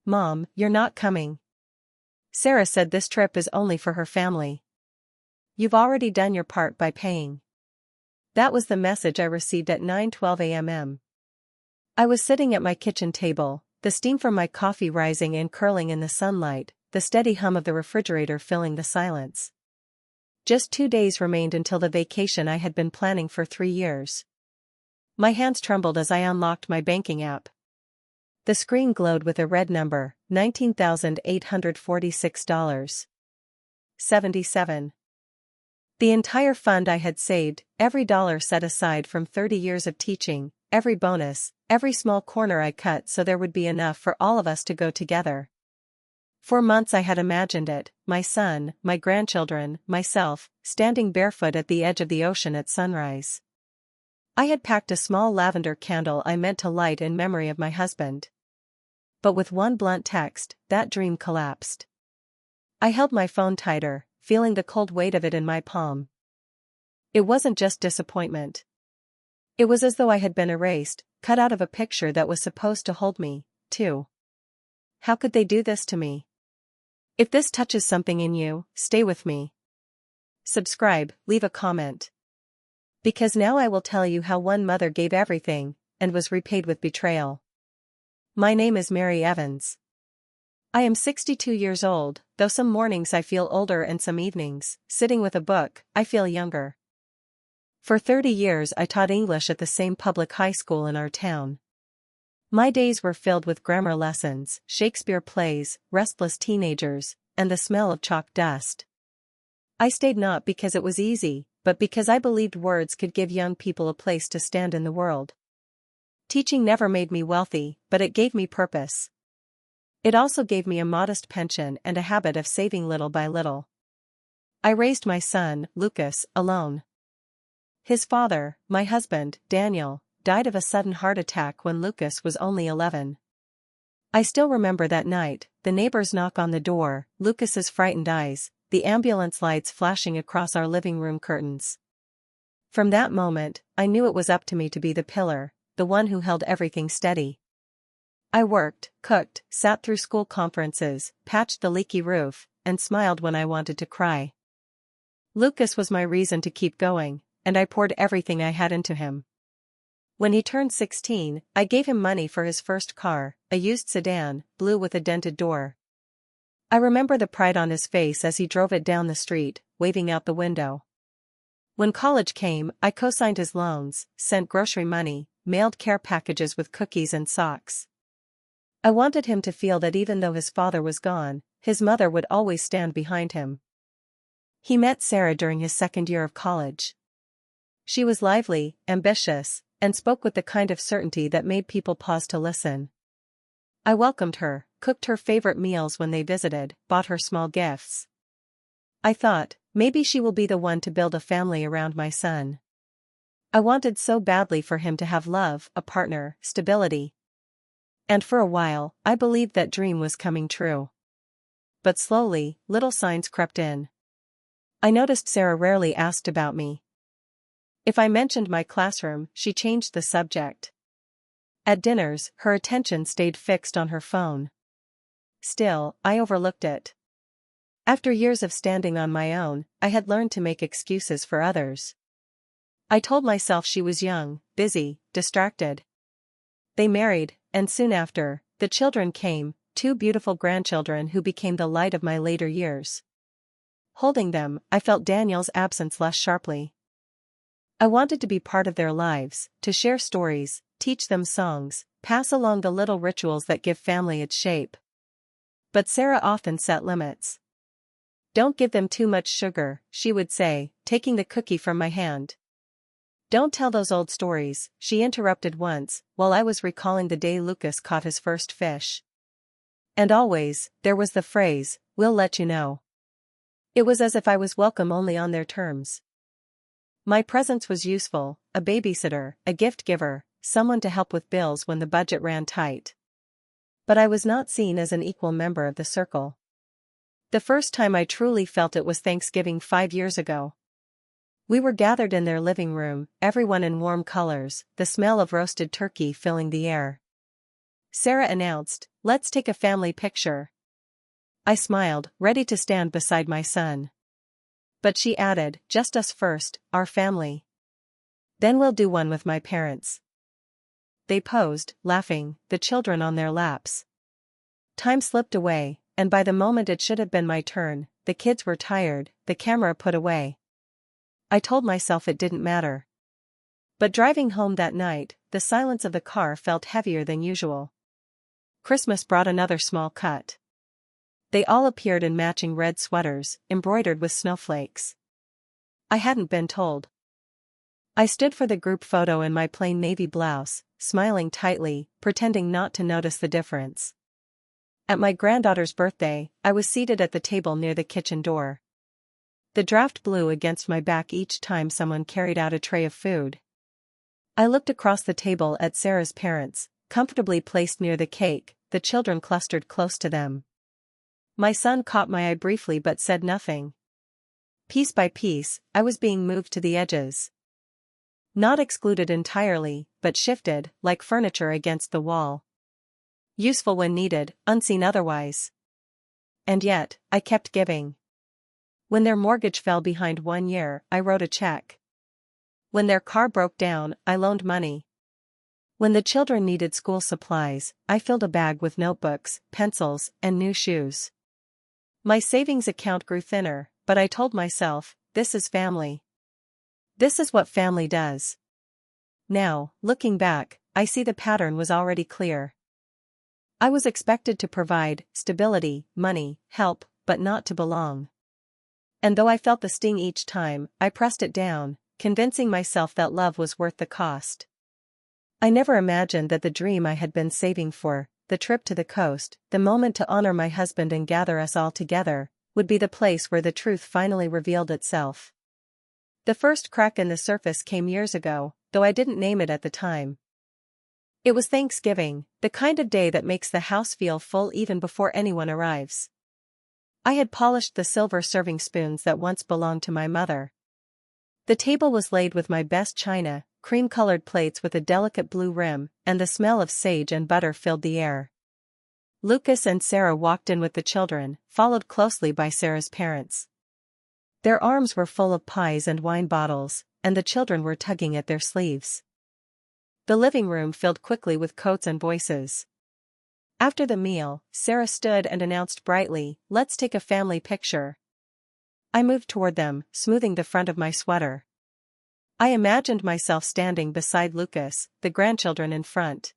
"Mom, you're not coming. Sarah said this trip is only for her family. You've already done your part by paying." That was the message I received at 9:12 a.m. I was sitting at my kitchen table, the steam from my coffee rising and curling in the sunlight, the steady hum of the refrigerator filling the silence. Just 2 days remained until the vacation I had been planning for 3 years. My hands trembled as I unlocked my banking app. The screen glowed with a red number, $19,846.77. The entire fund I had saved, every dollar set aside from 30 years of teaching, every bonus, every small corner I cut so there would be enough for all of us to go together. For months I had imagined it, my son, my grandchildren, myself, standing barefoot at the edge of the ocean at sunrise. I had packed a small lavender candle I meant to light in memory of my husband. But with one blunt text, that dream collapsed. I held my phone tighter, feeling the cold weight of it in my palm. It wasn't just disappointment. It was as though I had been erased, cut out of a picture that was supposed to hold me, too. How could they do this to me? If this touches something in you, stay with me. Subscribe, leave a comment. Because now I will tell you how one mother gave everything, and was repaid with betrayal. My name is Mary Evans. I am 62 years old, though some mornings I feel older and some evenings, sitting with a book, I feel younger. For 30 years I taught English at the same public high school in our town. My days were filled with grammar lessons, Shakespeare plays, restless teenagers, and the smell of chalk dust. I stayed not because it was easy, but because I believed words could give young people a place to stand in the world. Teaching never made me wealthy, but it gave me purpose. It also gave me a modest pension and a habit of saving little by little. I raised my son, Lucas, alone. His father, my husband, Daniel, died of a sudden heart attack when Lucas was only 11. I still remember that night, the neighbor's knock on the door, Lucas's frightened eyes, the ambulance lights flashing across our living room curtains. From that moment, I knew it was up to me to be the pillar, the one who held everything steady. I worked, cooked, sat through school conferences, patched the leaky roof, and smiled when I wanted to cry. Lucas was my reason to keep going, and I poured everything I had into him. When he turned 16, I gave him money for his first car, a used sedan, blue with a dented door. I remember the pride on his face as he drove it down the street, waving out the window. When college came, I co-signed his loans, sent grocery money, mailed care packages with cookies and socks. I wanted him to feel that even though his father was gone, his mother would always stand behind him. He met Sarah during his second year of college. She was lively, ambitious, and spoke with the kind of certainty that made people pause to listen. I welcomed her, cooked her favorite meals when they visited, bought her small gifts. I thought, maybe she will be the one to build a family around my son. I wanted so badly for him to have love, a partner, stability. And for a while, I believed that dream was coming true. But slowly, little signs crept in. I noticed Sarah rarely asked about me. If I mentioned my classroom, she changed the subject. At dinners, her attention stayed fixed on her phone. Still, I overlooked it. After years of standing on my own, I had learned to make excuses for others. I told myself she was young, busy, distracted. They married, and soon after, the children came, 2 beautiful grandchildren who became the light of my later years. Holding them, I felt Daniel's absence less sharply. I wanted to be part of their lives, to share stories, teach them songs, pass along the little rituals that give family its shape. But Sarah often set limits. "Don't give them too much sugar," she would say, taking the cookie from my hand. "Don't tell those old stories," she interrupted once, while I was recalling the day Lucas caught his first fish. And always, there was the phrase, "We'll let you know." It was as if I was welcome only on their terms. My presence was useful, a babysitter, a gift giver, someone to help with bills when the budget ran tight. But I was not seen as an equal member of the circle. The first time I truly felt it was Thanksgiving 5 years ago. We were gathered in their living room, everyone in warm colors, the smell of roasted turkey filling the air. Sarah announced, "Let's take a family picture." I smiled, ready to stand beside my son. But she added, "Just us first, our family. Then we'll do one with my parents." They posed, laughing, the children on their laps. Time slipped away, and by the moment it should have been my turn, the kids were tired, the camera put away. I told myself it didn't matter. But driving home that night, the silence of the car felt heavier than usual. Christmas brought another small cut. They all appeared in matching red sweaters, embroidered with snowflakes. I hadn't been told. I stood for the group photo in my plain navy blouse, smiling tightly, pretending not to notice the difference. At my granddaughter's birthday, I was seated at the table near the kitchen door. The draft blew against my back each time someone carried out a tray of food. I looked across the table at Sarah's parents, comfortably placed near the cake, the children clustered close to them. My son caught my eye briefly but said nothing. Piece by piece, I was being moved to the edges. Not excluded entirely, but shifted, like furniture against the wall. Useful when needed, unseen otherwise. And yet, I kept giving. When their mortgage fell behind 1 year, I wrote a check. When their car broke down, I loaned money. When the children needed school supplies, I filled a bag with notebooks, pencils, and new shoes. My savings account grew thinner, but I told myself, this is family. This is what family does. Now, looking back, I see the pattern was already clear. I was expected to provide stability, money, help, but not to belong. And though I felt the sting each time, I pressed it down, convincing myself that love was worth the cost. I never imagined that the dream I had been saving for, the trip to the coast, the moment to honor my husband and gather us all together, would be the place where the truth finally revealed itself. The first crack in the surface came years ago, though I didn't name it at the time. It was Thanksgiving, the kind of day that makes the house feel full even before anyone arrives. I had polished the silver serving spoons that once belonged to my mother. The table was laid with my best china, cream-colored plates with a delicate blue rim, and the smell of sage and butter filled the air. Lucas and Sarah walked in with the children, followed closely by Sarah's parents. Their arms were full of pies and wine bottles, and the children were tugging at their sleeves. The living room filled quickly with coats and voices. After the meal, Sarah stood and announced brightly, "Let's take a family picture." I moved toward them, smoothing the front of my sweater. I imagined myself standing beside Lucas, the grandchildren in front.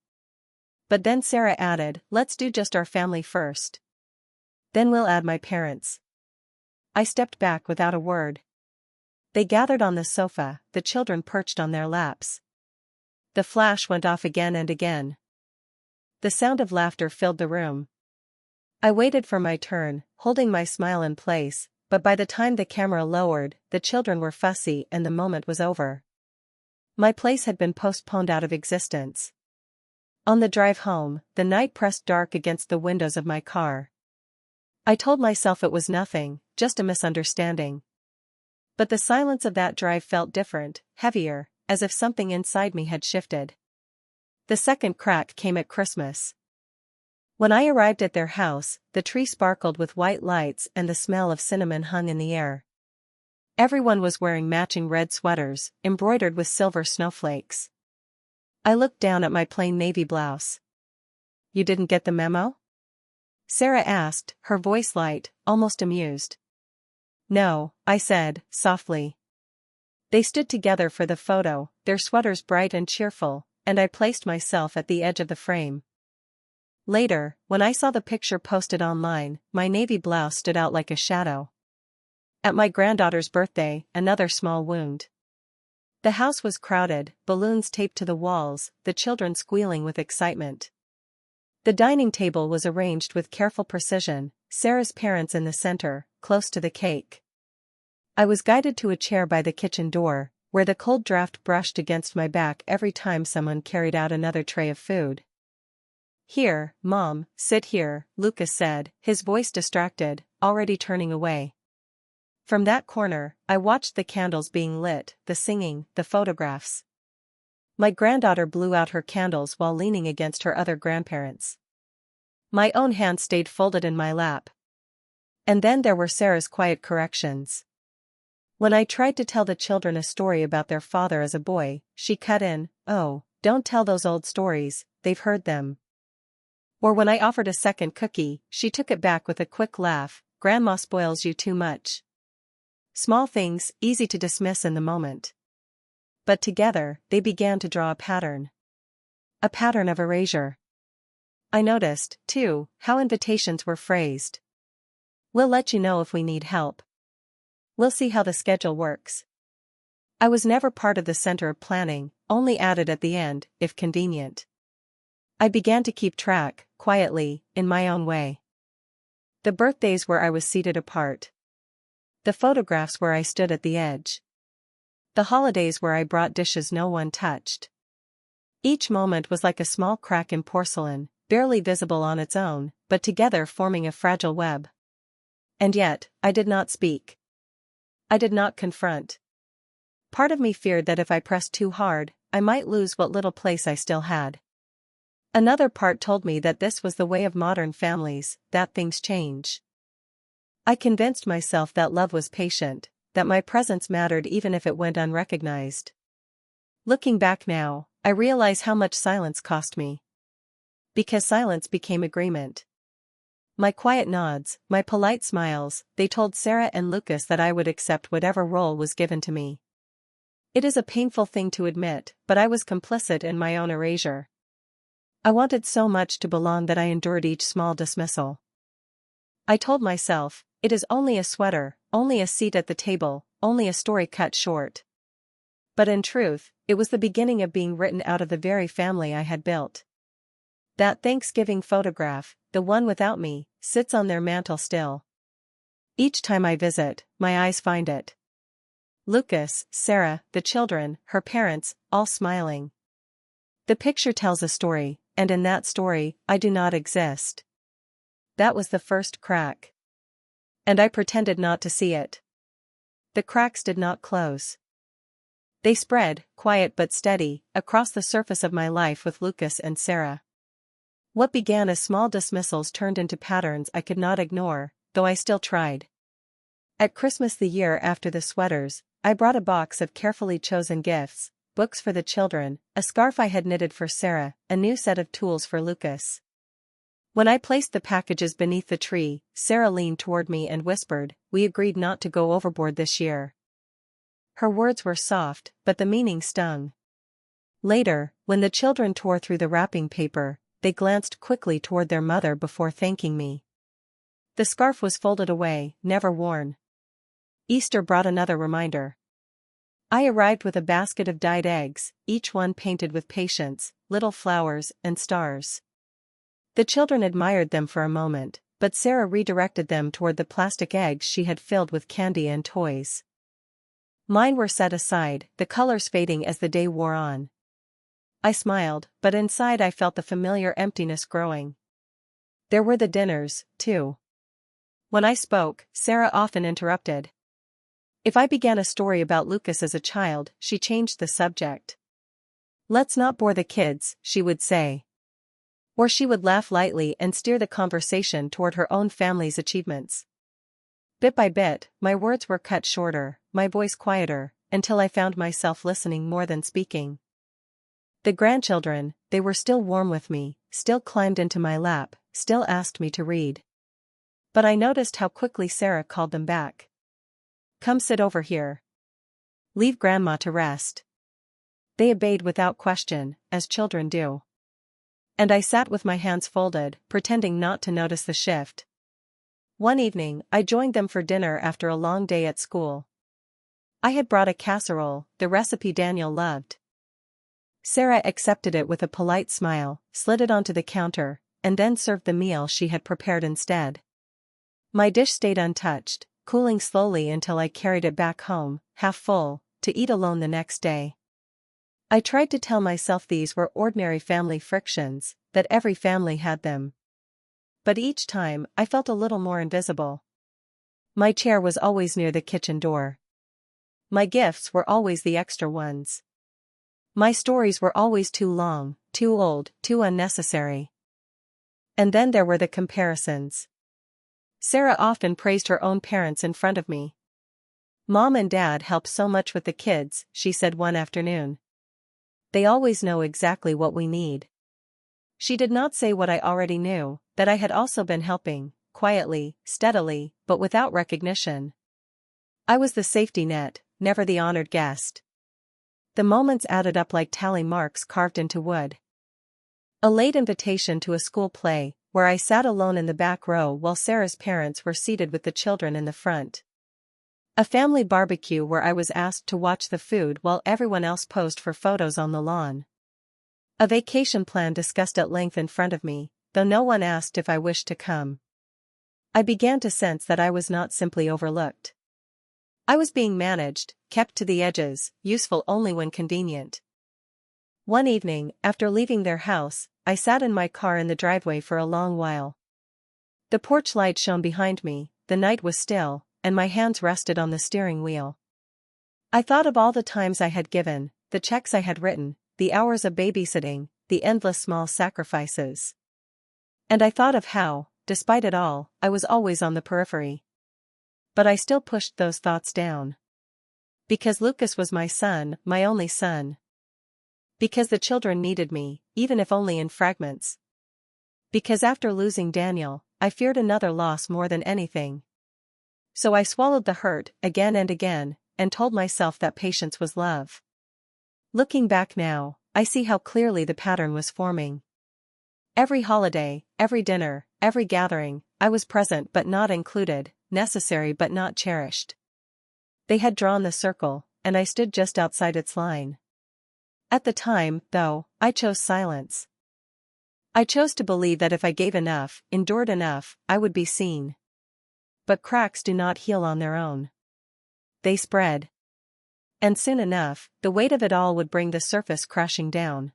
But then Sarah added, "Let's do just our family first. Then we'll add my parents." I stepped back without a word. They gathered on the sofa, the children perched on their laps. The flash went off again and again. The sound of laughter filled the room. I waited for my turn, holding my smile in place, but by the time the camera lowered, the children were fussy and the moment was over. My place had been postponed out of existence. On the drive home, the night pressed dark against the windows of my car. I told myself it was nothing, just a misunderstanding. But the silence of that drive felt different, heavier, as if something inside me had shifted. The second crack came at Christmas. When I arrived at their house, the tree sparkled with white lights and the smell of cinnamon hung in the air. Everyone was wearing matching red sweaters, embroidered with silver snowflakes. I looked down at my plain navy blouse. "You didn't get the memo?" Sarah asked, her voice light, almost amused. "No," I said, softly. They stood together for the photo, their sweaters bright and cheerful, and I placed myself at the edge of the frame. Later, when I saw the picture posted online, my navy blouse stood out like a shadow. At my granddaughter's birthday, another small wound. The house was crowded, balloons taped to the walls, the children squealing with excitement. The dining table was arranged with careful precision, Sarah's parents in the center, close to the cake. I was guided to a chair by the kitchen door, where the cold draft brushed against my back every time someone carried out another tray of food. "Here, Mom, sit here," Lucas said, his voice distracted, already turning away. From that corner, I watched the candles being lit, the singing, the photographs. My granddaughter blew out her candles while leaning against her other grandparents. My own hand stayed folded in my lap. And then there were Sarah's quiet corrections. When I tried to tell the children a story about their father as a boy, she cut in, "Oh, don't tell those old stories, they've heard them." Or when I offered a second cookie, she took it back with a quick laugh, "Grandma spoils you too much." Small things, easy to dismiss in the moment. But together, they began to draw a pattern. A pattern of erasure. I noticed, too, how invitations were phrased. "We'll let you know if we need help. We'll see how the schedule works." I was never part of the center of planning, only added at the end, if convenient. I began to keep track, quietly, in my own way. The birthdays where I was seated apart. The photographs where I stood at the edge. The holidays where I brought dishes no one touched. Each moment was like a small crack in porcelain, barely visible on its own, but together forming a fragile web. And yet, I did not speak. I did not confront. Part of me feared that if I pressed too hard, I might lose what little place I still had. Another part told me that this was the way of modern families, that things change. I convinced myself that love was patient, that my presence mattered even if it went unrecognized. Looking back now, I realize how much silence cost me. Because silence became agreement. My quiet nods, my polite smiles, they told Sarah and Lucas that I would accept whatever role was given to me. It is a painful thing to admit, but I was complicit in my own erasure. I wanted so much to belong that I endured each small dismissal. I told myself, it is only a sweater, only a seat at the table, only a story cut short. But in truth, it was the beginning of being written out of the very family I had built. That Thanksgiving photograph, the one without me, sits on their mantel still. Each time I visit, my eyes find it. Lucas, Sarah, the children, her parents, all smiling. The picture tells a story, and in that story, I do not exist. That was the first crack. And I pretended not to see it. The cracks did not close. They spread, quiet but steady, across the surface of my life with Lucas and Sarah. What began as small dismissals turned into patterns I could not ignore, though I still tried. At Christmas the year after the sweaters, I brought a box of carefully chosen gifts, books for the children, a scarf I had knitted for Sarah, a new set of tools for Lucas. When I placed the packages beneath the tree, Sarah leaned toward me and whispered, "We agreed not to go overboard this year." Her words were soft, but the meaning stung. Later, when the children tore through the wrapping paper, they glanced quickly toward their mother before thanking me. The scarf was folded away, never worn. Easter brought another reminder. I arrived with a basket of dyed eggs, each one painted with patience, little flowers and stars. The children admired them for a moment, but Sarah redirected them toward the plastic eggs she had filled with candy and toys. Mine were set aside, the colors fading as the day wore on. I smiled, but inside I felt the familiar emptiness growing. There were the dinners, too. When I spoke, Sarah often interrupted. If I began a story about Lucas as a child, she changed the subject. "Let's not bore the kids," she would say. Or she would laugh lightly and steer the conversation toward her own family's achievements. Bit by bit, my words were cut shorter, my voice quieter, until I found myself listening more than speaking. The grandchildren, they were still warm with me, still climbed into my lap, still asked me to read. But I noticed how quickly Sarah called them back. "Come sit over here. Leave Grandma to rest." They obeyed without question, as children do. And I sat with my hands folded, pretending not to notice the shift. One evening, I joined them for dinner after a long day at school. I had brought a casserole, the recipe Daniel loved. Sarah accepted it with a polite smile, slid it onto the counter, and then served the meal she had prepared instead. My dish stayed untouched, cooling slowly until I carried it back home, half full, to eat alone the next day. I tried to tell myself these were ordinary family frictions, that every family had them. But each time, I felt a little more invisible. My chair was always near the kitchen door. My gifts were always the extra ones. My stories were always too long, too old, too unnecessary. And then there were the comparisons. Sarah often praised her own parents in front of me. "Mom and Dad help so much with the kids," she said one afternoon. "They always know exactly what we need." She did not say what I already knew, that I had also been helping, quietly, steadily, but without recognition. I was the safety net, never the honored guest. The moments added up like tally marks carved into wood. A late invitation to a school play, where I sat alone in the back row while Sarah's parents were seated with the children in the front. A family barbecue where I was asked to watch the food while everyone else posed for photos on the lawn. A vacation plan discussed at length in front of me, though no one asked if I wished to come. I began to sense that I was not simply overlooked. I was being managed, kept to the edges, useful only when convenient. One evening, after leaving their house, I sat in my car in the driveway for a long while. The porch light shone behind me, the night was still, and my hands rested on the steering wheel. I thought of all the times I had given, the checks I had written, the hours of babysitting, the endless small sacrifices. And I thought of how, despite it all, I was always on the periphery. But I still pushed those thoughts down. Because Lucas was my son, my only son. Because the children needed me, even if only in fragments. Because after losing Daniel, I feared another loss more than anything. So I swallowed the hurt, again and again, and told myself that patience was love. Looking back now, I see how clearly the pattern was forming. Every holiday, every dinner, every gathering, I was present but not included, necessary but not cherished. They had drawn the circle, and I stood just outside its line. At the time, though, I chose silence. I chose to believe that if I gave enough, endured enough, I would be seen. But cracks do not heal on their own. They spread. And soon enough, the weight of it all would bring the surface crashing down.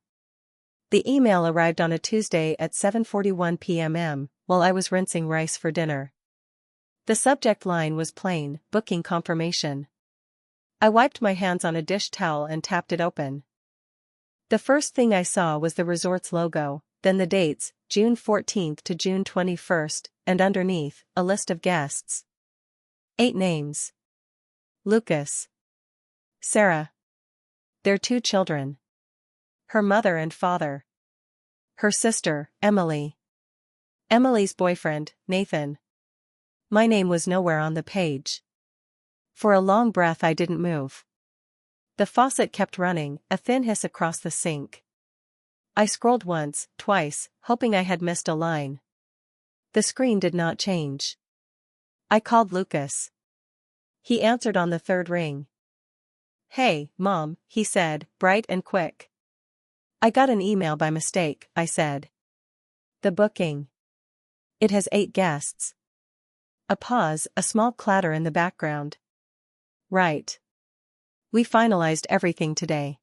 The email arrived on a Tuesday at 7:41 p.m. while I was rinsing rice for dinner. The subject line was plain, booking confirmation. I wiped my hands on a dish towel and tapped it open. The first thing I saw was the resort's logo, then the dates, June 14th to June 21st, and underneath, a list of guests. 8 names. Lucas. Sarah. Their 2 children. Her mother and father. Her sister, Emily. Emily's boyfriend, Nathan. My name was nowhere on the page. For a long breath I didn't move. The faucet kept running, a thin hiss across the sink. I scrolled once, twice, hoping I had missed a line. The screen did not change. I called Lucas. He answered on the 3rd ring. "Hey, Mom," he said, bright and quick. "I got an email by mistake," I said. "The booking. It has 8 guests." A pause, a small clatter in the background. "Right. We finalized everything today."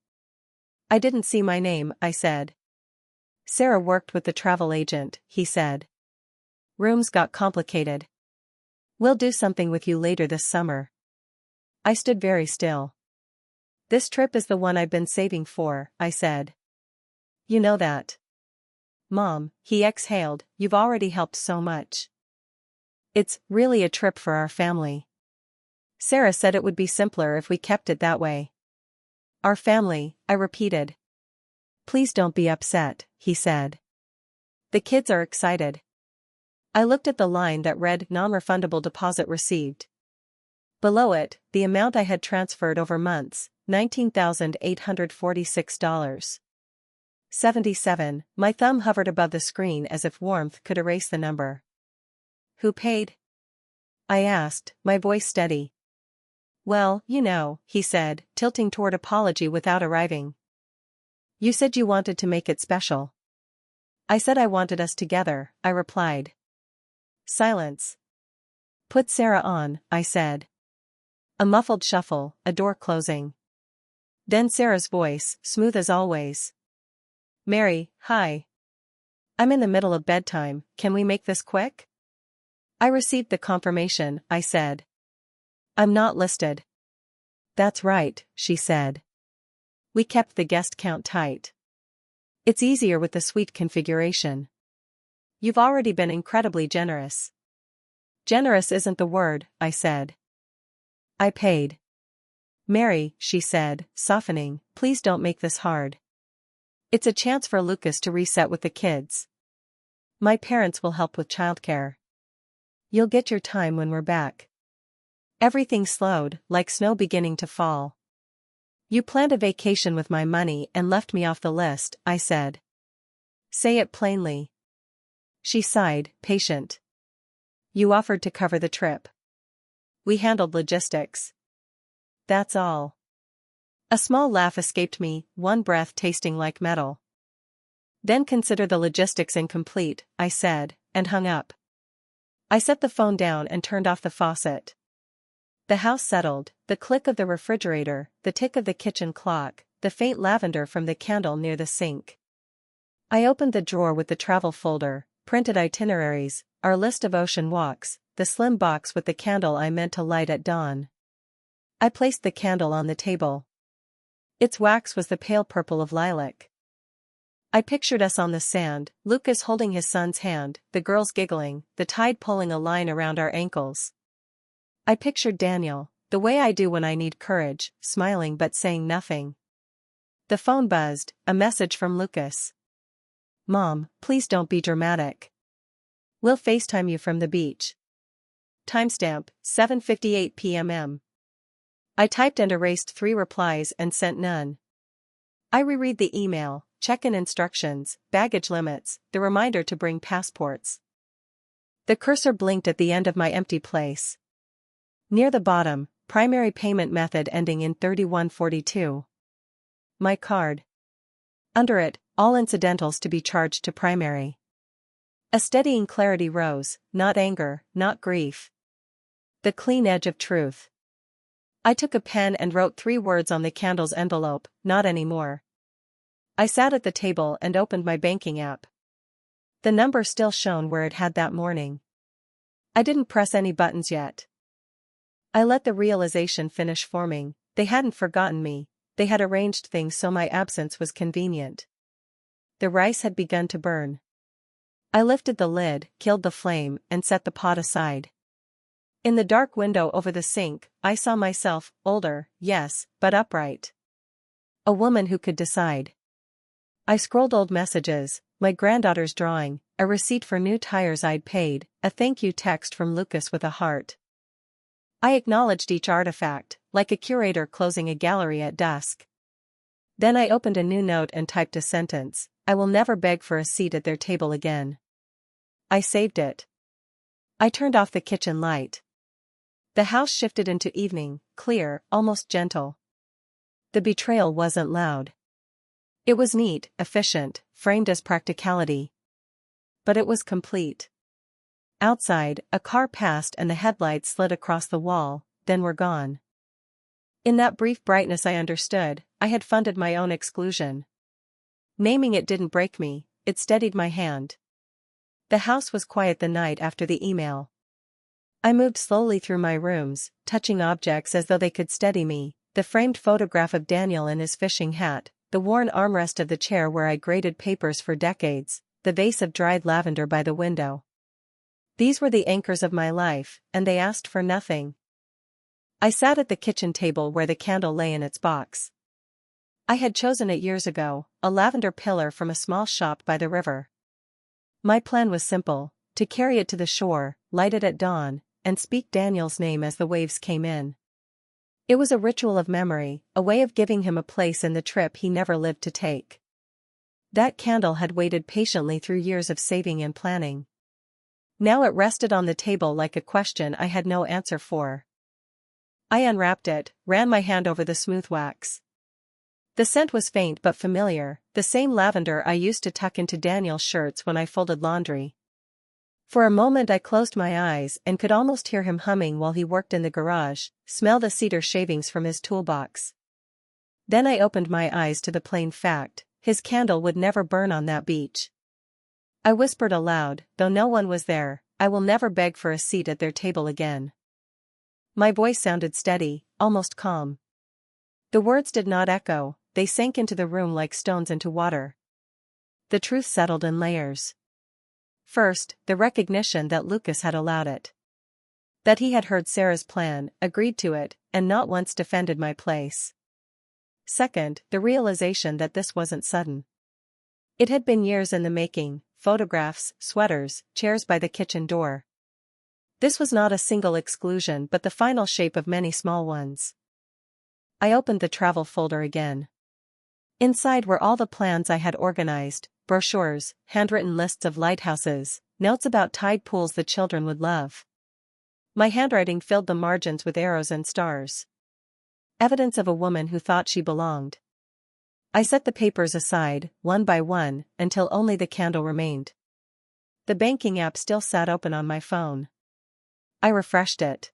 "I didn't see my name," I said. "Sarah worked with the travel agent," he said. "Rooms got complicated. We'll do something with you later this summer." I stood very still. "This trip is the one I've been saving for," I said. "You know that." "Mom," he exhaled, "you've already helped so much. It's really a trip for our family. Sarah said it would be simpler if we kept it that way." "Our family," I repeated. "Please don't be upset," he said. "The kids are excited." I looked at the line that read non-refundable deposit received. Below it, the amount I had transferred over months, $19,846. 77, my thumb hovered above the screen as if warmth could erase the number. "Who paid?" I asked, my voice steady. "Well, you know," he said, tilting toward apology without arriving. "You said you wanted to make it special." "I said I wanted us together," I replied. Silence. "Put Sarah on," I said. A muffled shuffle, a door closing. Then Sarah's voice, smooth as always. "Mary, hi. I'm in the middle of bedtime, can we make this quick?" "I received the confirmation," I said. "I'm not listed." "That's right," she said. We kept the guest count tight. It's easier with the suite configuration. You've already been incredibly generous. Generous isn't the word, I said. I paid. Mary, she said, softening, please don't make this hard. It's a chance for Lucas to reset with the kids. My parents will help with childcare. You'll get your time when we're back. Everything slowed, like snow beginning to fall. You planned a vacation with my money and left me off the list, I said. Say it plainly. She sighed, patient. You offered to cover the trip. We handled logistics. That's all. A small laugh escaped me, one breath tasting like metal. Then consider the logistics incomplete, I said, and hung up. I set the phone down and turned off the faucet. The house settled, the click of the refrigerator, the tick of the kitchen clock, the faint lavender from the candle near the sink. I opened the drawer with the travel folder, printed itineraries, our list of ocean walks, the slim box with the candle I meant to light at dawn. I placed the candle on the table. Its wax was the pale purple of lilac. I pictured us on the sand, Lucas holding his son's hand, the girls giggling, the tide pulling a line around our ankles. I pictured Daniel, the way I do when I need courage, smiling but saying nothing. The phone buzzed, a message from Lucas. Mom, please don't be dramatic. We'll FaceTime you from the beach. Timestamp, 7:58 p.m. I typed and erased 3 replies and sent none. I reread the email, check-in instructions, baggage limits, the reminder to bring passports. The cursor blinked at the end of my empty place. Near the bottom, primary payment method ending in 3142. My card. Under it, all incidentals to be charged to primary. A steadying clarity rose, not anger, not grief. The clean edge of truth. I took a pen and wrote 3 words on the candle's envelope, not anymore. I sat at the table and opened my banking app. The number still shone where it had that morning. I didn't press any buttons yet. I let the realization finish forming. They hadn't forgotten me, they had arranged things so my absence was convenient. The rice had begun to burn. I lifted the lid, killed the flame, and set the pot aside. In the dark window over the sink, I saw myself, older, yes, but upright. A woman who could decide. I scrolled old messages, my granddaughter's drawing, a receipt for new tires I'd paid, a thank you text from Lucas with a heart. I acknowledged each artifact, like a curator closing a gallery at dusk. Then I opened a new note and typed a sentence, I will never beg for a seat at their table again. I saved it. I turned off the kitchen light. The house shifted into evening, clear, almost gentle. The betrayal wasn't loud. It was neat, efficient, framed as practicality. But it was complete. Outside, a car passed and the headlights slid across the wall, then were gone. In that brief brightness I understood, I had funded my own exclusion. Naming it didn't break me, it steadied my hand. The house was quiet the night after the email. I moved slowly through my rooms, touching objects as though they could steady me, the framed photograph of Daniel in his fishing hat, the worn armrest of the chair where I graded papers for decades, the vase of dried lavender by the window. These were the anchors of my life, and they asked for nothing. I sat at the kitchen table where the candle lay in its box. I had chosen it years ago, a lavender pillar from a small shop by the river. My plan was simple, to carry it to the shore, light it at dawn, and speak Daniel's name as the waves came in. It was a ritual of memory, a way of giving him a place in the trip he never lived to take. That candle had waited patiently through years of saving and planning. Now it rested on the table like a question I had no answer for. I unwrapped it, ran my hand over the smooth wax. The scent was faint but familiar, the same lavender I used to tuck into Daniel's shirts when I folded laundry. For a moment I closed my eyes and could almost hear him humming while he worked in the garage, smell the cedar shavings from his toolbox. Then I opened my eyes to the plain fact, his candle would never burn on that beach. I whispered aloud, though no one was there, I will never beg for a seat at their table again. My voice sounded steady, almost calm. The words did not echo, they sank into the room like stones into water. The truth settled in layers. First, the recognition that Lucas had allowed it. That he had heard Sarah's plan, agreed to it, and not once defended my place. Second, the realization that this wasn't sudden. It had been years in the making: photographs, sweaters, chairs by the kitchen door. This was not a single exclusion but the final shape of many small ones. I opened the travel folder again. Inside were all the plans I had organized: brochures, handwritten lists of lighthouses, notes about tide pools the children would love. My handwriting filled the margins with arrows and stars. Evidence of a woman who thought she belonged. I set the papers aside, one by one, until only the candle remained. The banking app still sat open on my phone. I refreshed it.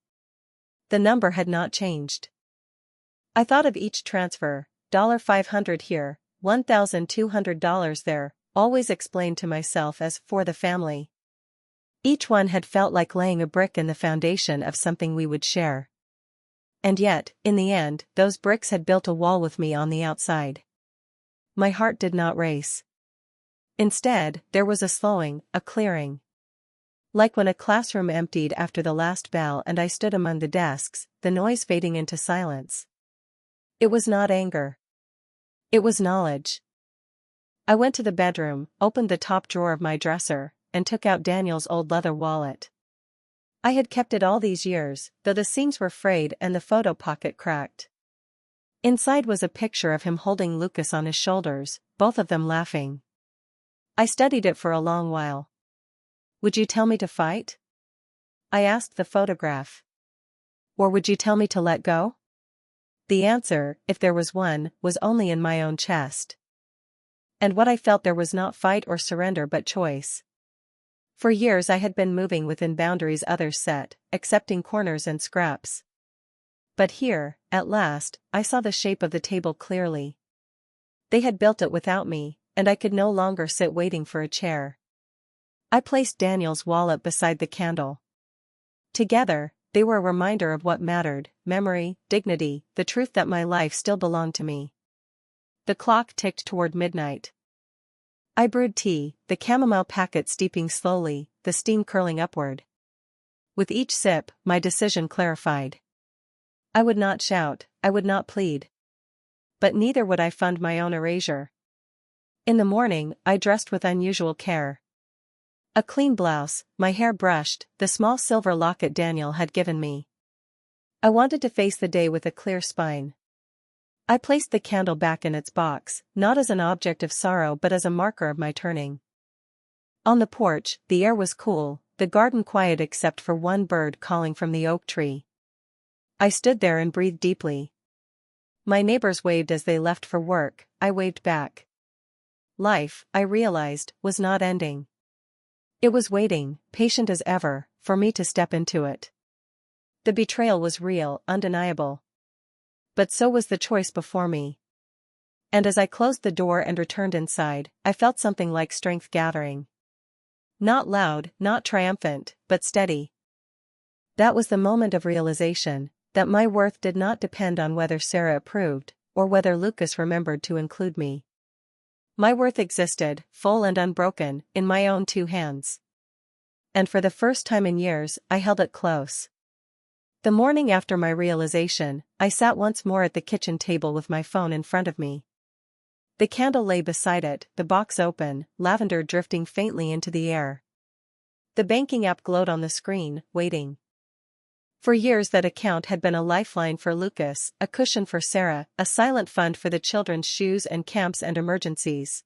The number had not changed. I thought of each transfer: $500 here, $1,200 there, always explained to myself as "for the family." Each one had felt like laying a brick in the foundation of something we would share. And yet, in the end, those bricks had built a wall with me on the outside. My heart did not race. Instead, there was a slowing, a clearing. Like when a classroom emptied after the last bell and I stood among the desks, the noise fading into silence. It was not anger. It was knowledge. I went to the bedroom, opened the top drawer of my dresser, and took out Daniel's old leather wallet. I had kept it all these years, though the seams were frayed and the photo pocket cracked. Inside was a picture of him holding Lucas on his shoulders, both of them laughing. I studied it for a long while. "Would you tell me to fight?" I asked the photograph. "Or would you tell me to let go?" The answer, if there was one, was only in my own chest. And what I felt there was not fight or surrender but choice. For years I had been moving within boundaries others set, accepting corners and scraps. But here, at last, I saw the shape of the table clearly. They had built it without me, and I could no longer sit waiting for a chair. I placed Daniel's wallet beside the candle. Together, they were a reminder of what mattered: memory, dignity, the truth that my life still belonged to me. The clock ticked toward midnight. I brewed tea, the chamomile packet steeping slowly, the steam curling upward. With each sip, my decision clarified. I would not shout, I would not plead. But neither would I fund my own erasure. In the morning, I dressed with unusual care. A clean blouse, my hair brushed, the small silver locket Daniel had given me. I wanted to face the day with a clear spine. I placed the candle back in its box, not as an object of sorrow but as a marker of my turning. On the porch, the air was cool, the garden quiet except for one bird calling from the oak tree. I stood there and breathed deeply. My neighbors waved as they left for work, I waved back. Life, I realized, was not ending. It was waiting, patient as ever, for me to step into it. The betrayal was real, undeniable. But so was the choice before me. And as I closed the door and returned inside, I felt something like strength gathering. Not loud, not triumphant, but steady. That was the moment of realization, that my worth did not depend on whether Sarah approved, or whether Lucas remembered to include me. My worth existed, full and unbroken, in my own two hands. And for the first time in years, I held it close. The morning after my realization, I sat once more at the kitchen table with my phone in front of me. The candle lay beside it, the box open, lavender drifting faintly into the air. The banking app glowed on the screen, waiting. For years that account had been a lifeline for Lucas, a cushion for Sarah, a silent fund for the children's shoes and camps and emergencies.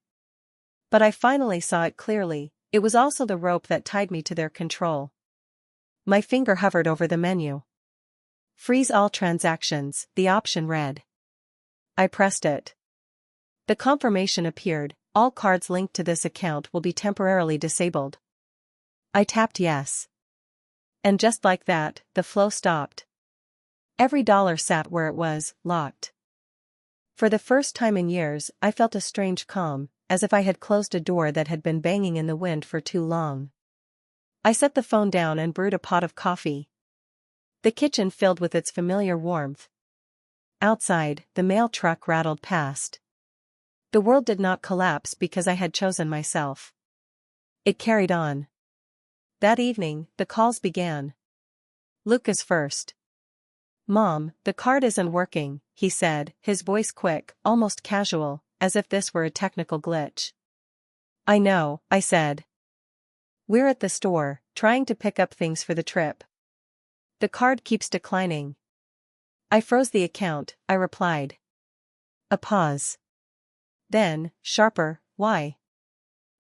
But I finally saw it clearly: it was also the rope that tied me to their control. My finger hovered over the menu. "Freeze all transactions," the option read. I pressed it. The confirmation appeared: "All cards linked to this account will be temporarily disabled." I tapped yes. And just like that, the flow stopped. Every dollar sat where it was, locked. For the first time in years, I felt a strange calm, as if I had closed a door that had been banging in the wind for too long. I set the phone down and brewed a pot of coffee. The kitchen filled with its familiar warmth. Outside, the mail truck rattled past. The world did not collapse because I had chosen myself. It carried on. That evening, the calls began. Lucas first. "Mom, the card isn't working," he said, his voice quick, almost casual, as if this were a technical glitch. "I know," I said. "We're at the store, trying to pick up things for the trip. The card keeps declining." "I froze the account," I replied. A pause. Then, sharper, "Why?"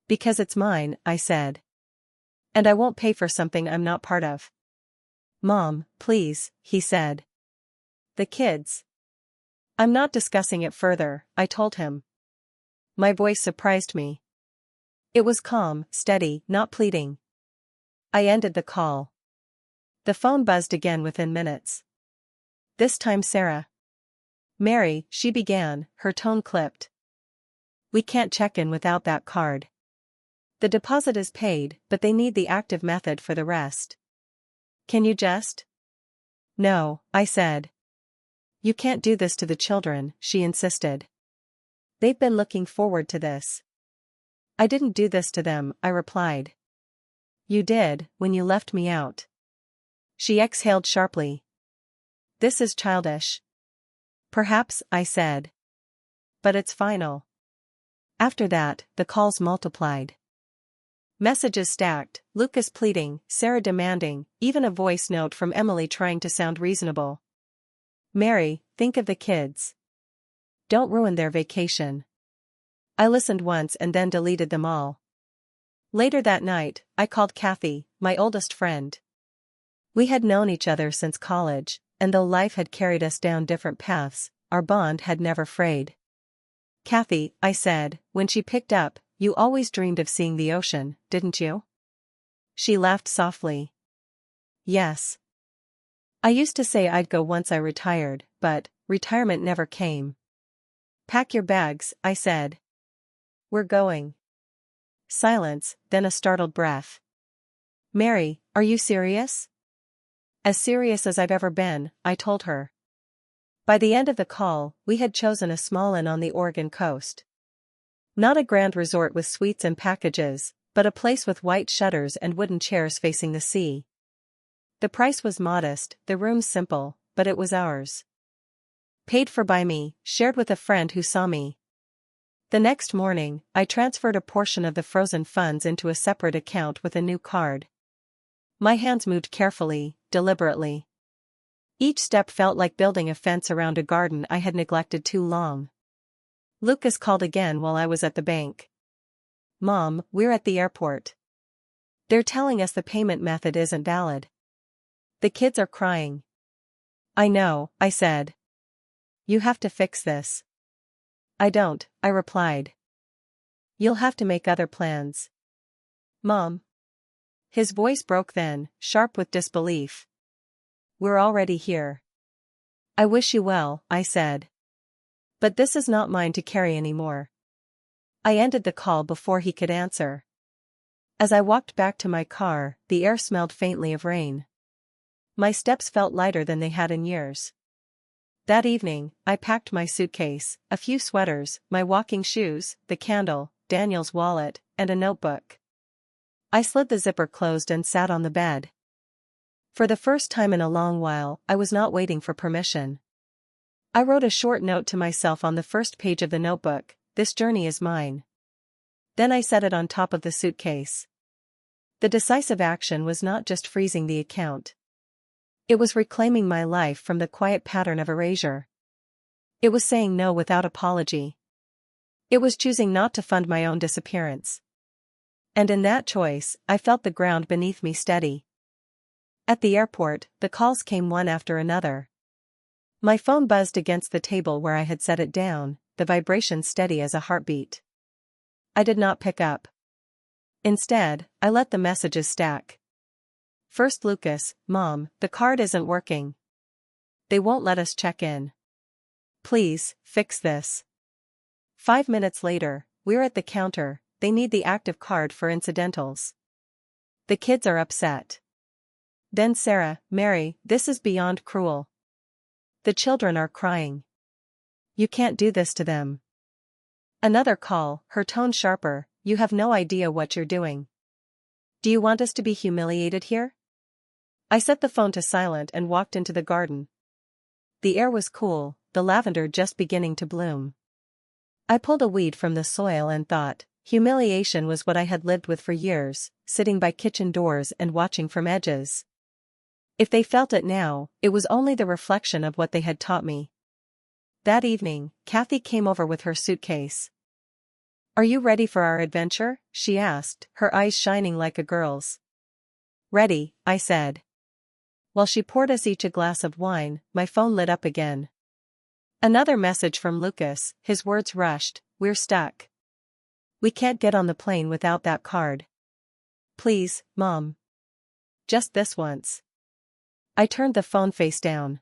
"Because it's mine," I said. "And I won't pay for something I'm not part of." "Mom, please," he said. "The kids." "I'm not discussing it further," I told him. My voice surprised me. It was calm, steady, not pleading. I ended the call. The phone buzzed again within minutes. This time Sarah. "Mary," she began, her tone clipped. "We can't check in without that card. The deposit is paid, but they need the active method for the rest. Can you just?" "No," I said. "You can't do this to the children," she insisted. "They've been looking forward to this." "I didn't do this to them," I replied. "You did, when you left me out." She exhaled sharply. "This is childish." "Perhaps," I said. "But it's final." After that, the calls multiplied. Messages stacked, Lucas pleading, Sarah demanding, even a voice note from Emily trying to sound reasonable. "Mary, think of the kids. Don't ruin their vacation." I listened once and then deleted them all. Later that night, I called Kathy, my oldest friend. We had known each other since college, and though life had carried us down different paths, our bond had never frayed. "Kathy," I said, when she picked up, "you always dreamed of seeing the ocean, didn't you?" She laughed softly. "Yes. I used to say I'd go once I retired, but retirement never came." "Pack your bags," I said. "We're going." Silence, then a startled breath. "Mary, are you serious?" "As serious as I've ever been," I told her. By the end of the call, we had chosen a small inn on the Oregon coast. Not a grand resort with suites and packages, but a place with white shutters and wooden chairs facing the sea. The price was modest, the rooms simple, but it was ours. Paid for by me, shared with a friend who saw me. The next morning, I transferred a portion of the frozen funds into a separate account with a new card. My hands moved carefully, deliberately. Each step felt like building a fence around a garden I had neglected too long. Lucas called again while I was at the bank. "Mom, we're at the airport. They're telling us the payment method isn't valid. The kids are crying." "I know," I said. "You have to fix this." "I don't," I replied. "You'll have to make other plans." "Mom." His voice broke then, sharp with disbelief. "We're already here." "I wish you well," I said. "But this is not mine to carry anymore." I ended the call before he could answer. As I walked back to my car, the air smelled faintly of rain. My steps felt lighter than they had in years. That evening, I packed my suitcase, a few sweaters, my walking shoes, the candle, Daniel's wallet, and a notebook. I slid the zipper closed and sat on the bed. For the first time in a long while, I was not waiting for permission. I wrote a short note to myself on the first page of the notebook: "This journey is mine." Then I set it on top of the suitcase. The decisive action was not just freezing the account. It was reclaiming my life from the quiet pattern of erasure. It was saying no without apology. It was choosing not to fund my own disappearance. And in that choice, I felt the ground beneath me steady. At the airport, the calls came one after another. My phone buzzed against the table where I had set it down, the vibration steady as a heartbeat. I did not pick up. Instead, I let the messages stack. First Lucas: "Mom, the card isn't working. They won't let us check in. Please, fix this." 5 minutes later, we're at the counter, "They need the active card for incidentals. The kids are upset." Then Sarah: "Mary, this is beyond cruel. The children are crying. You can't do this to them." Another call, her tone sharper, you have no idea what you're doing. Do you want us to be humiliated here? I set the phone to silent and walked into the garden. The air was cool, the lavender just beginning to bloom. I pulled a weed from the soil and thought, humiliation was what I had lived with for years, sitting by kitchen doors and watching from edges. If they felt it now, it was only the reflection of what they had taught me. That evening, Kathy came over with her suitcase. Are you ready for our adventure? She asked, her eyes shining like a girl's. Ready, I said. While she poured us each a glass of wine, my phone lit up again. Another message from Lucas, his words rushed, we're stuck. We can't get on the plane without that card. Please, Mom. Just this once. I turned the phone face down.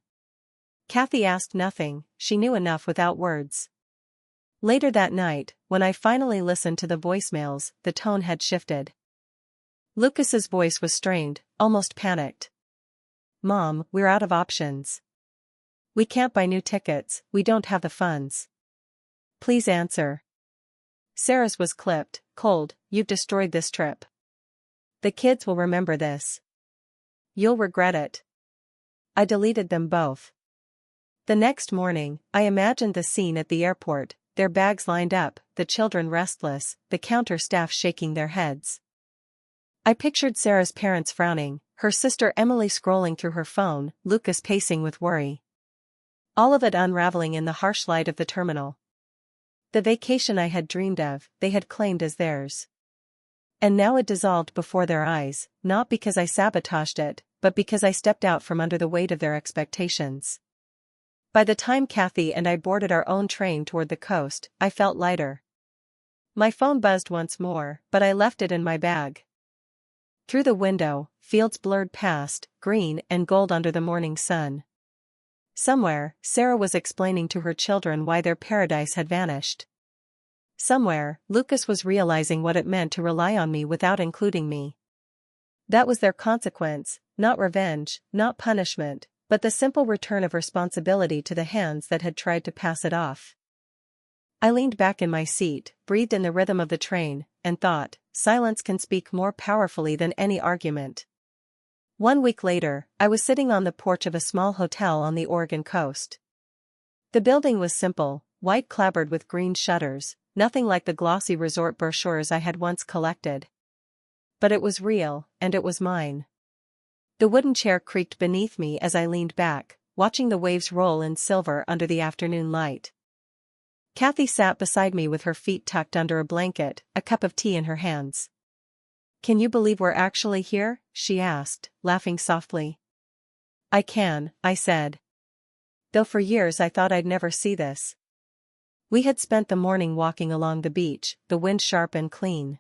Kathy asked nothing, she knew enough without words. Later that night, when I finally listened to the voicemails, the tone had shifted. Lucas's voice was strained, almost panicked. Mom, we're out of options. We can't buy new tickets, we don't have the funds. Please answer. Sarah's was clipped, cold, you've destroyed this trip. The kids will remember this. You'll regret it. I deleted them both. The next morning, I imagined the scene at the airport, their bags lined up, the children restless, the counter staff shaking their heads. I pictured Sarah's parents frowning, her sister Emily scrolling through her phone, Lucas pacing with worry. All of it unraveling in the harsh light of the terminal. The vacation I had dreamed of, they had claimed as theirs. And now it dissolved before their eyes, not because I sabotaged it, but because I stepped out from under the weight of their expectations. By the time Kathy and I boarded our own train toward the coast, I felt lighter. My phone buzzed once more, but I left it in my bag. Through the window, fields blurred past, green and gold under the morning sun. Somewhere, Sarah was explaining to her children why their paradise had vanished. Somewhere, Lucas was realizing what it meant to rely on me without including me. That was their consequence, not revenge, not punishment, but the simple return of responsibility to the hands that had tried to pass it off. I leaned back in my seat, breathed in the rhythm of the train, and thought, silence can speak more powerfully than any argument. 1 week later, I was sitting on the porch of a small hotel on the Oregon coast. The building was simple, white clapboard with green shutters, nothing like the glossy resort brochures I had once collected. But it was real, and it was mine. The wooden chair creaked beneath me as I leaned back, watching the waves roll in silver under the afternoon light. Kathy sat beside me with her feet tucked under a blanket, a cup of tea in her hands. Can you believe we're actually here? She asked, laughing softly. I can, I said. Though for years I thought I'd never see this. We had spent the morning walking along the beach, the wind sharp and clean.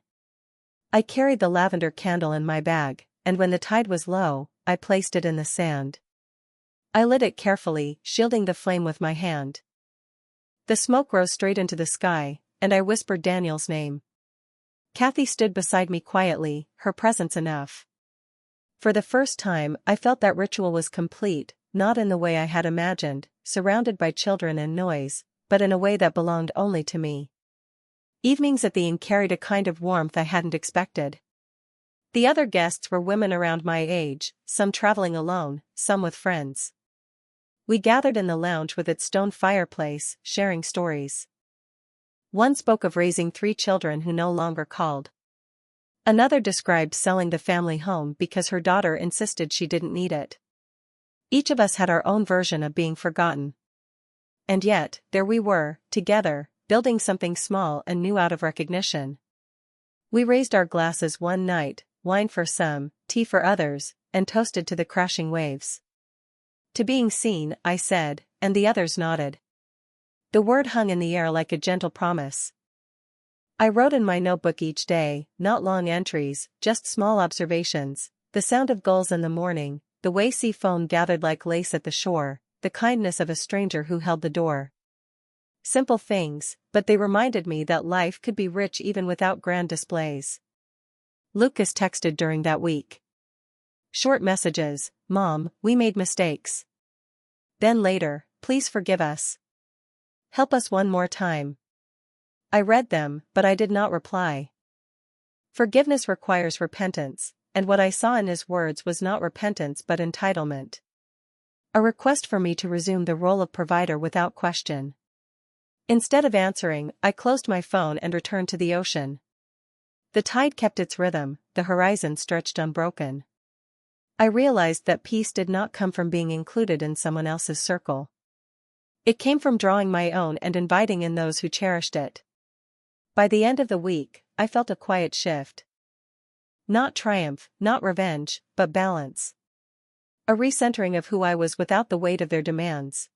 I carried the lavender candle in my bag, and when the tide was low, I placed it in the sand. I lit it carefully, shielding the flame with my hand. The smoke rose straight into the sky, and I whispered Daniel's name. Kathy stood beside me quietly, her presence enough. For the first time, I felt that ritual was complete, not in the way I had imagined, surrounded by children and noise, but in a way that belonged only to me. Evenings at the inn carried a kind of warmth I hadn't expected. The other guests were women around my age, some traveling alone, some with friends. We gathered in the lounge with its stone fireplace, sharing stories. One spoke of raising 3 children who no longer called. Another described selling the family home because her daughter insisted she didn't need it. Each of us had our own version of being forgotten. And yet, there we were, together, building something small and new out of recognition. We raised our glasses one night, wine for some, tea for others, and toasted to the crashing waves. To being seen, I said, and the others nodded. The word hung in the air like a gentle promise. I wrote in my notebook each day, not long entries, just small observations, the sound of gulls in the morning, the way sea foam gathered like lace at the shore, the kindness of a stranger who held the door. Simple things, but they reminded me that life could be rich even without grand displays. Lucas texted during that week. Short messages, Mom, we made mistakes. Then later, please forgive us. Help us one more time. I read them, but I did not reply. Forgiveness requires repentance, and what I saw in his words was not repentance but entitlement. A request for me to resume the role of provider without question. Instead of answering, I closed my phone and returned to the ocean. The tide kept its rhythm, the horizon stretched unbroken. I realized that peace did not come from being included in someone else's circle. It came from drawing my own and inviting in those who cherished it. By the end of the week, I felt a quiet shift. Not triumph, not revenge, but balance. A recentering of who I was without the weight of their demands.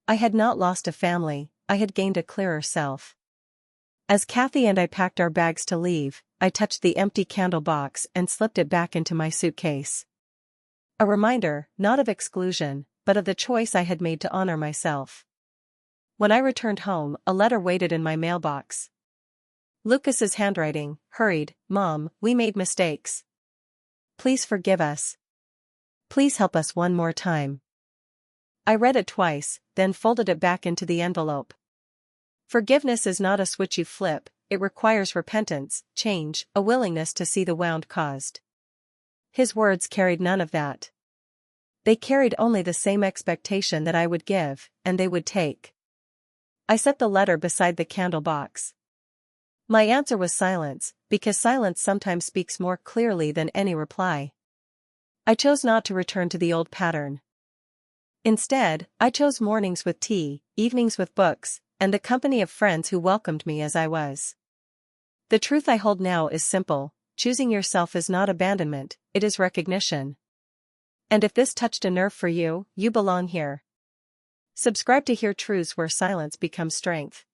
I had not lost a family, I had gained a clearer self. As Kathy and I packed our bags to leave, I touched the empty candle box and slipped it back into my suitcase. A reminder, not of exclusion, but of the choice I had made to honor myself. When I returned home, a letter waited in my mailbox. Lucas's handwriting, hurried, "Mom, we made mistakes. Please forgive us. Please help us one more time." I read it twice, then folded it back into the envelope. Forgiveness is not a switch you flip, it requires repentance, change, a willingness to see the wound caused. His words carried none of that. They carried only the same expectation that I would give, and they would take. I set the letter beside the candle box. My answer was silence, because silence sometimes speaks more clearly than any reply. I chose not to return to the old pattern. Instead, I chose mornings with tea, evenings with books, and the company of friends who welcomed me as I was. The truth I hold now is simple: choosing yourself is not abandonment, it is recognition. And if this touched a nerve for you, you belong here. Subscribe to hear truths where silence becomes strength.